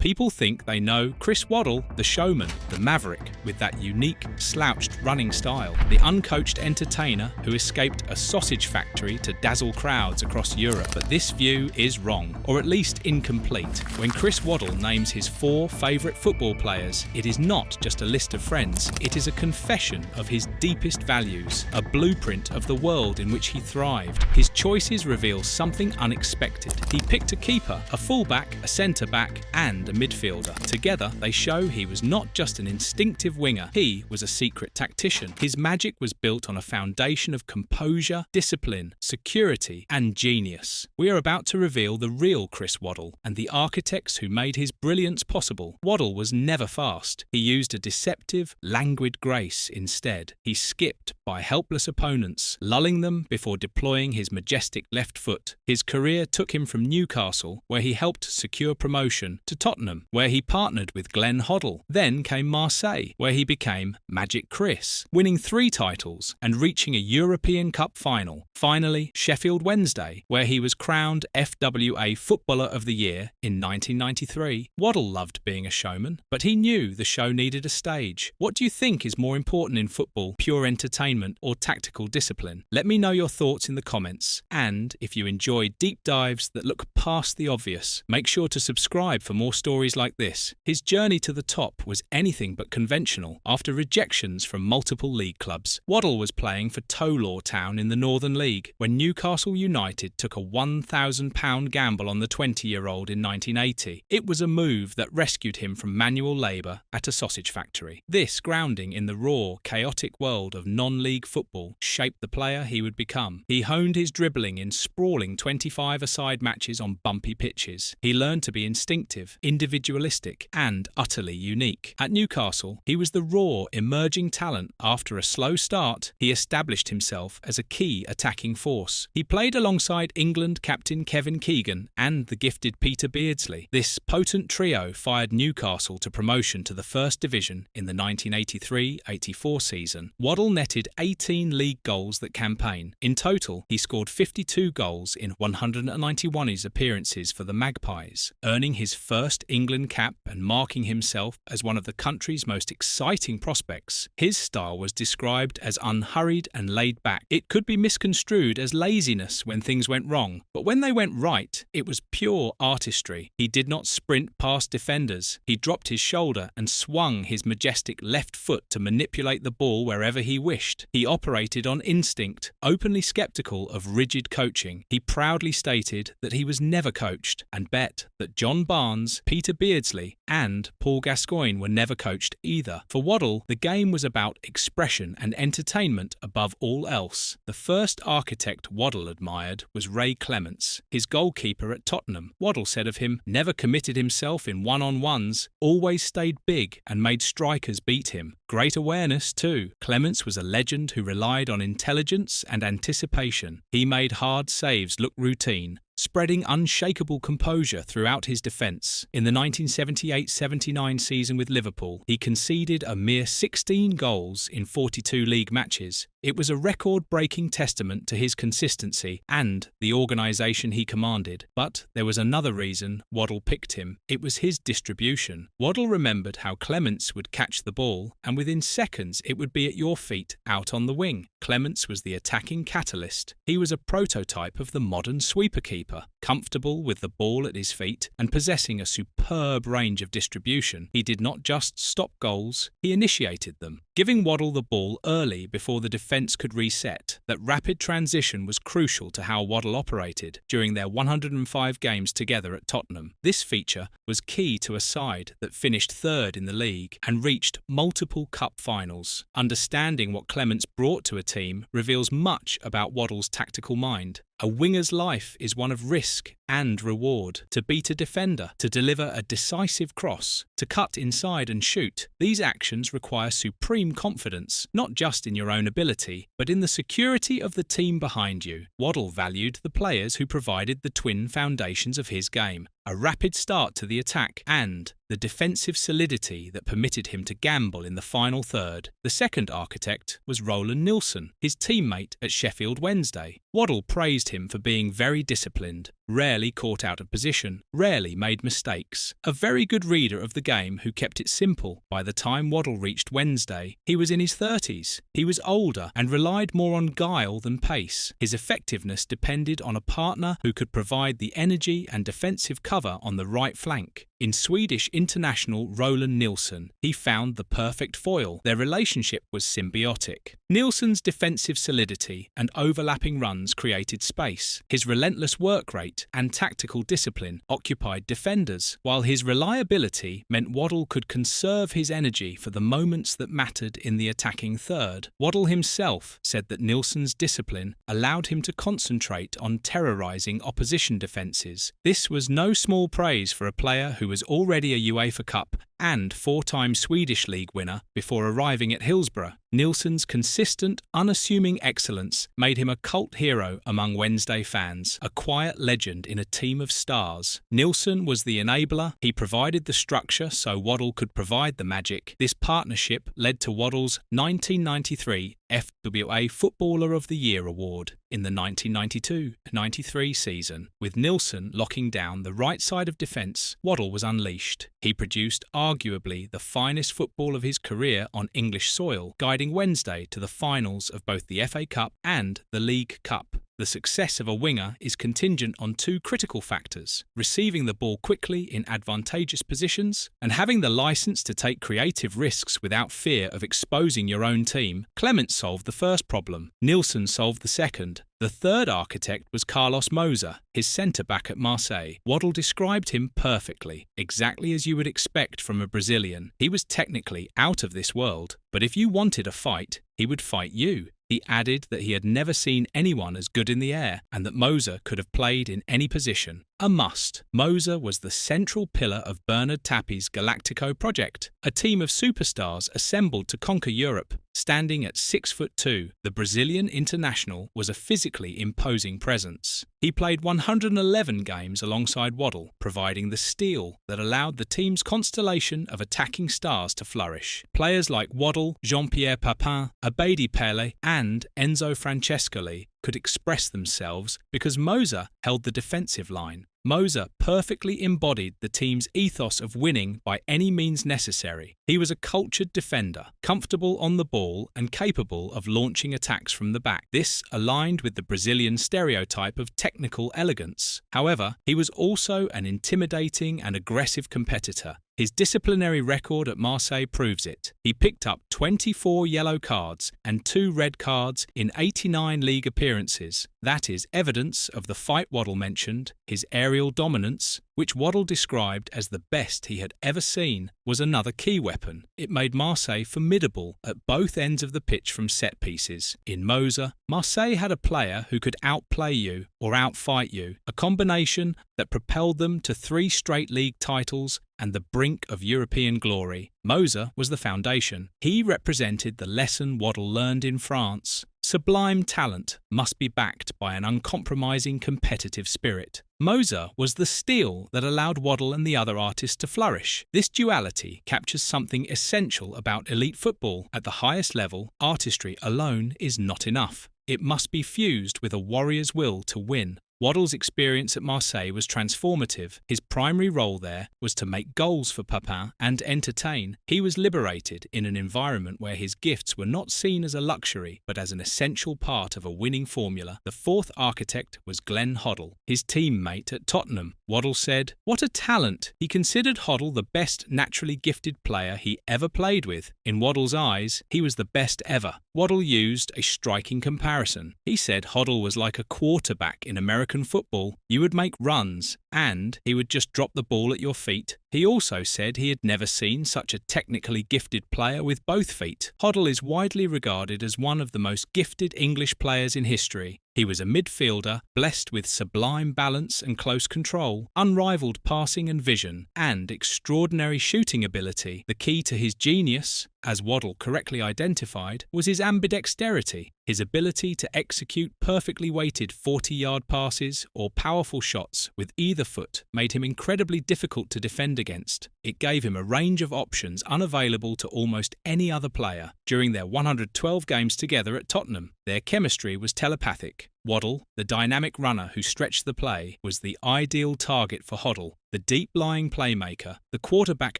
People think they know Chris Waddle, the showman, the maverick, with that unique, slouched running style, the uncoached entertainer who escaped a sausage factory to dazzle crowds across Europe. But this view is wrong, or at least incomplete. When Chris Waddle names his 4 favourite football players, it is not just a list of friends, it is a confession of his deepest values, a blueprint of the world in which he thrived. His choices reveal something unexpected. He picked a keeper, a fullback, a centre-back, and a midfielder. Together, they show he was not just an instinctive winger, he was a secret tactician. His magic was built on a foundation of composure, discipline, security, and genius. We are about to reveal the real Chris Waddle and the architects who made his brilliance possible. Waddle was never fast. He used a deceptive, languid grace instead. He skipped by helpless opponents, lulling them before deploying his majestic left foot. His career took him from Newcastle, where he helped secure promotion, to Tottenham, where he partnered with Hoddle. Then came Marseille, where he became Magic Chris, winning 3 titles and reaching a European Cup final. Finally, Sheffield Wednesday, where he was crowned FWA Footballer of the Year in 1993. Waddle loved being a showman, but he knew the show needed a stage. What do you think is more important in football, pure entertainment or tactical discipline? Let me know your thoughts in the comments. And if you enjoy deep dives that look past the obvious, make sure to subscribe for more stories like this. His journey to the top was anything but conventional. After rejections from multiple league clubs, Waddle was playing for Tolaw Town in the Northern League when Newcastle United took a £1,000 gamble on the 20-year-old in 1980. It was a move that rescued him from manual labour at a sausage factory. This grounding in the raw, chaotic world of non-league football shaped the player he would become. He honed his dribbling in sprawling 25-a-side matches on bumpy pitches. He learned to be instinctive, individualistic, and utterly unique. At Newcastle, he was the raw, emerging talent. After a slow start, he established himself as a key attacking force. He played alongside England captain Kevin Keegan and the gifted Peter Beardsley. This potent trio fired Newcastle to promotion to the First Division in the 1983-84 season. Waddle netted 18 league goals that campaign. In total, he scored 52 goals in 191 appearances for the Magpies, earning his first England cap and marking himself as one of the country's most exciting prospects. His style was described as unhurried and laid back. It could be misconstrued as laziness when things went wrong, but when they went right, it was pure artistry. He did not sprint past defenders. He dropped his shoulder and swung his majestic left foot to manipulate the ball wherever he wished. He operated on instinct, openly skeptical of rigid coaching. He proudly stated that he was never coached and bet that John Barnes, Peter Beardsley, and Paul Gascoigne were never coached either. For Waddle, the game was about expression and entertainment above all else. The first architect Waddle admired was Clemence, his goalkeeper at Tottenham. Waddle said of him, never committed himself in one-on-ones, always stayed big and made strikers beat him. Great awareness too. Clemence was a legend who relied on intelligence and anticipation. He made hard saves look routine, spreading unshakable composure throughout his defence. In the 1978-79 season with Liverpool, he conceded a mere 16 goals in 42 league matches. It was a record-breaking testament to his consistency and the organisation he commanded. But there was another reason Waddle picked him. It was his distribution. Waddle remembered how Clemence would catch the ball, and within seconds it would be at your feet out on the wing. Clemence was the attacking catalyst. He was a prototype of the modern sweeper keeper, comfortable with the ball at his feet and possessing a superb range of distribution. He did not just stop goals, he initiated them, giving Waddle the ball early before the defence could reset. That rapid transition was crucial to how Waddle operated during their 105 games together at Tottenham. This feature was key to a side that finished 3rd in the league and reached multiple cup finals. Understanding what Clemence brought to a team reveals much about Waddle's tactical mind. A winger's life is one of risk and reward. To beat a defender, to deliver a decisive cross, to cut inside and shoot. These actions require supreme confidence, not just in your own ability, but in the security of the team behind you. Waddle valued the players who provided the twin foundations of his game: a rapid start to the attack and the defensive solidity that permitted him to gamble in the final third. The second architect was Roland Nilsson, his teammate at Sheffield Wednesday. Waddle praised him for being very disciplined, rarely caught out of position, rarely made mistakes. A very good reader of the game who kept it simple. By the time Waddle reached Wednesday, he was in his 30s. He was older and relied more on guile than pace. His effectiveness depended on a partner who could provide the energy and defensive cover on the right flank. In Swedish international Roland Nilsson, he found the perfect foil. Their relationship was symbiotic. Nilsson's defensive solidity and overlapping runs created space. His relentless work rate and tactical discipline occupied defenders, while his reliability meant Waddle could conserve his energy for the moments that mattered in the attacking third. Waddle himself said that Nilsson's discipline allowed him to concentrate on terrorising opposition defences. This was no small praise for a player who was already a UEFA Cup and four-time Swedish League winner before arriving at Hillsborough. Nilsson's consistent, unassuming excellence made him a cult hero among Wednesday fans, a quiet legend in a team of stars. Nilsson was the enabler. He provided the structure so Waddle could provide the magic. This partnership led to Waddle's 1993 FWA Footballer of the Year award in the 1992-93 season. With Nilsson locking down the right side of defence, Waddle was unleashed. He produced arguably the finest football of his career on English soil, guiding Wednesday to the finals of both the FA Cup and the League Cup. The success of a winger is contingent on two critical factors: receiving the ball quickly in advantageous positions and having the licence to take creative risks without fear of exposing your own team. Clemence solved the first problem. Nilsson solved the second. The third architect was Carlos Mozer, his centre-back at Marseille. Waddle described him perfectly, exactly as you would expect from a Brazilian. He was technically out of this world, but if you wanted a fight, he would fight you. He added that he had never seen anyone as good in the air and that Mozer could have played in any position. A must. Mozer was the central pillar of Bernard Tapie's Galactico project, a team of superstars assembled to conquer Europe. Standing at 6'2", the Brazilian international was a physically imposing presence. He played 111 games alongside Waddle, providing the steel that allowed the team's constellation of attacking stars to flourish. Players like Waddle, Jean-Pierre Papin, Abedi Pele and Enzo Francescoli could express themselves because Mozer held the defensive line. Mozer perfectly embodied the team's ethos of winning by any means necessary. He was a cultured defender, comfortable on the ball and capable of launching attacks from the back. This aligned with the Brazilian stereotype of technical elegance. However, he was also an intimidating and aggressive competitor. His disciplinary record at Marseille proves it. He picked up 24 yellow cards and 2 red cards in 89 league appearances. That is evidence of the fight Waddle mentioned. His aerial dominance, which Waddle described as the best he had ever seen, was another key weapon. It made Marseille formidable at both ends of the pitch from set pieces. In Mozer, Marseille had a player who could outplay you or outfight you, a combination that propelled them to 3 straight league titles and the brink of European glory. Mozer was the foundation. He represented the lesson Waddle learned in France. Sublime talent must be backed by an uncompromising competitive spirit. Mozer was the steel that allowed Waddle and the other artists to flourish. This duality captures something essential about elite football. At the highest level, artistry alone is not enough. It must be fused with a warrior's will to win. Waddle's experience at Marseille was transformative. His primary role there was to make goals for Papin and entertain. He was liberated in an environment where his gifts were not seen as a luxury, but as an essential part of a winning formula. The fourth architect was Glenn Hoddle, his teammate at Tottenham. Waddle said, "What a talent!" He considered Hoddle the best naturally gifted player he ever played with. In Waddle's eyes, he was the best ever. Waddle used a striking comparison. He said Hoddle was like a quarterback in American football. You would make runs, and he would just drop the ball at your feet. He also said he had never seen such a technically gifted player with both feet. Hoddle is widely regarded as one of the most gifted English players in history. He was a midfielder, blessed with sublime balance and close control, unrivaled passing and vision, and extraordinary shooting ability. The key to his genius, as Waddle correctly identified, was his ambidexterity. His ability to execute perfectly weighted 40-yard passes or powerful shots with either foot made him incredibly difficult to defend defend against. It gave him a range of options unavailable to almost any other player. During their 112 games together at Tottenham, their chemistry was telepathic. Waddle, the dynamic runner who stretched the play, was the ideal target for Hoddle, the deep-lying playmaker. The quarterback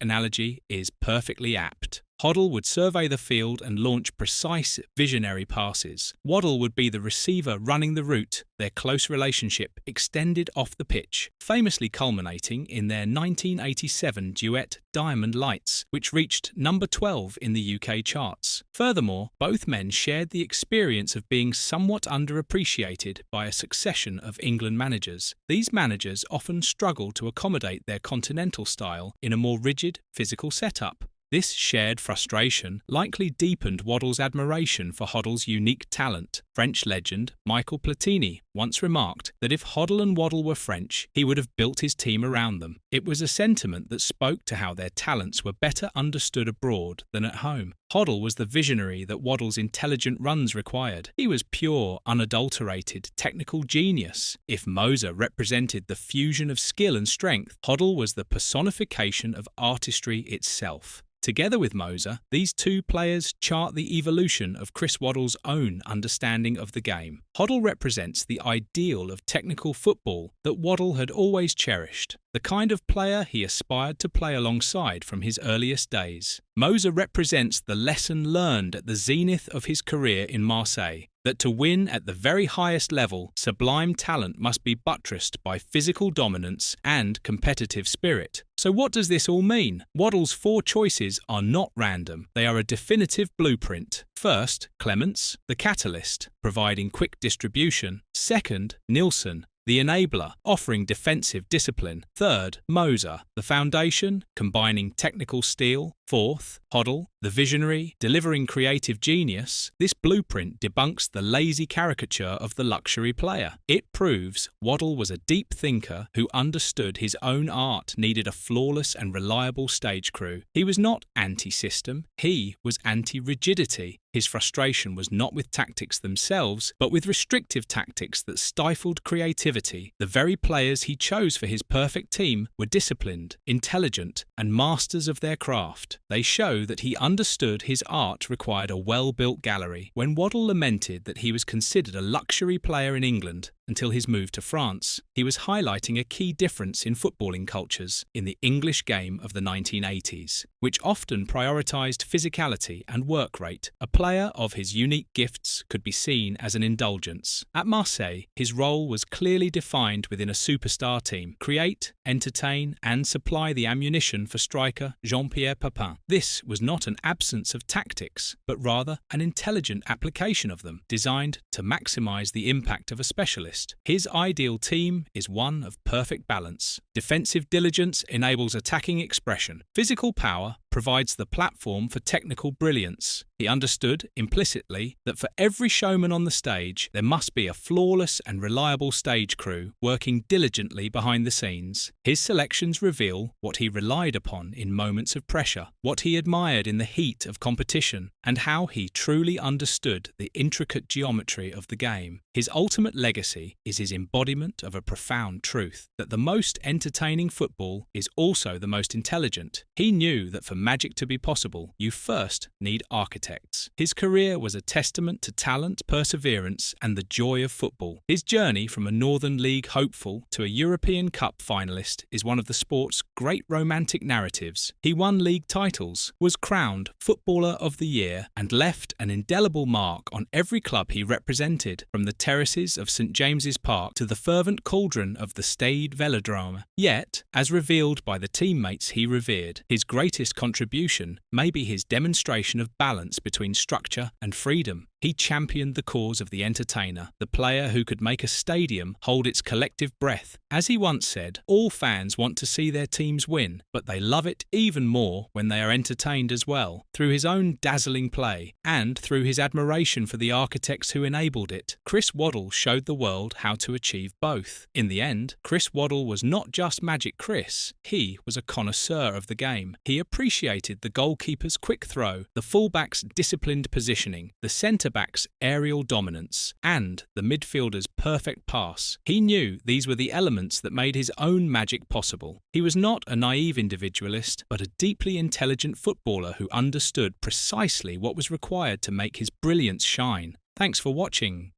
analogy is perfectly apt. Hoddle would survey the field and launch precise, visionary passes. Waddle would be the receiver running the route, their close relationship extended off the pitch, famously culminating in their 1987 duet Diamond Lights, which reached number 12 in the UK charts. Furthermore, both men shared the experience of being somewhat underappreciated by a succession of England managers. These managers often struggled to accommodate their continental style in a more rigid, physical setup. This shared frustration likely deepened Waddle's admiration for Hoddle's unique talent. French legend Michael Platini once remarked that if Hoddle and Waddle were French, he would have built his team around them. It was a sentiment that spoke to how their talents were better understood abroad than at home. Hoddle was the visionary that Waddle's intelligent runs required. He was pure, unadulterated, technical genius. If Mozer represented the fusion of skill and strength, Hoddle was the personification of artistry itself. Together with Mozer, these two players chart the evolution of Chris Waddle's own understanding of the game. Hoddle represents the ideal of technical football that Waddle had always cherished, the kind of player he aspired to play alongside from his earliest days. Mozer represents the lesson learned at the zenith of his career in Marseille, that to win at the very highest level, sublime talent must be buttressed by physical dominance and competitive spirit. So what does this all mean? Waddle's 4 choices are not random. They are a definitive blueprint. First, Clemence, the catalyst, providing quick distribution. Second, Nilsson, the enabler, offering defensive discipline. Third, Mozer, the foundation, combining technical steel. Fourth, Hoddle, the visionary, delivering creative genius. This blueprint debunks the lazy caricature of the luxury player. It proves Waddle was a deep thinker who understood his own art needed a flawless and reliable stage crew. He was not anti-system, he was anti-rigidity. His frustration was not with tactics themselves, but with restrictive tactics that stifled creativity. The very players he chose for his perfect team were disciplined, intelligent, and masters of their craft. They show that he understood his art required a well-built gallery. When Waddle lamented that he was considered a luxury player in England until his move to France, he was highlighting a key difference in footballing cultures in the English game of the 1980s, which often prioritised physicality and work rate. A player of his unique gifts could be seen as an indulgence. At Marseille, his role was clearly defined within a superstar team: create, entertain, and supply the ammunition for striker Jean-Pierre Papin. This was not an absence of tactics, but rather an intelligent application of them, designed to maximise the impact of a specialist. His ideal team is one of perfect balance. Defensive diligence enables attacking expression. Physical power provides the platform for technical brilliance. He understood, implicitly, that for every showman on the stage, there must be a flawless and reliable stage crew working diligently behind the scenes. His selections reveal what he relied upon in moments of pressure, what he admired in the heat of competition, and how he truly understood the intricate geometry of the game. His ultimate legacy is his embodiment of a profound truth, that the most entertaining football is also the most intelligent. He knew that for magic to be possible, you first need architects. His career was a testament to talent, perseverance, and the joy of football. His journey from a Northern League hopeful to a European Cup finalist is one of the sport's great romantic narratives. He won league titles, was crowned Footballer of the Year, and left an indelible mark on every club he represented, from the terraces of St James's Park to the fervent cauldron of the Stade Velodrome. Yet, as revealed by the teammates he revered, his greatest contribution may be his demonstration of balance between structure and freedom. He championed the cause of the entertainer, the player who could make a stadium hold its collective breath. As he once said, all fans want to see their teams win, but they love it even more when they are entertained as well. Through his own dazzling play, and through his admiration for the architects who enabled it, Chris Waddle showed the world how to achieve both. In the end, Chris Waddle was not just Magic Chris, he was a connoisseur of the game. He appreciated the goalkeeper's quick throw, the fullback's disciplined positioning, the centre centre-back's aerial dominance, and the midfielder's perfect pass. He knew these were the elements that made his own magic possible. He was not a naive individualist, but a deeply intelligent footballer who understood precisely what was required to make his brilliance shine. Thanks for watching.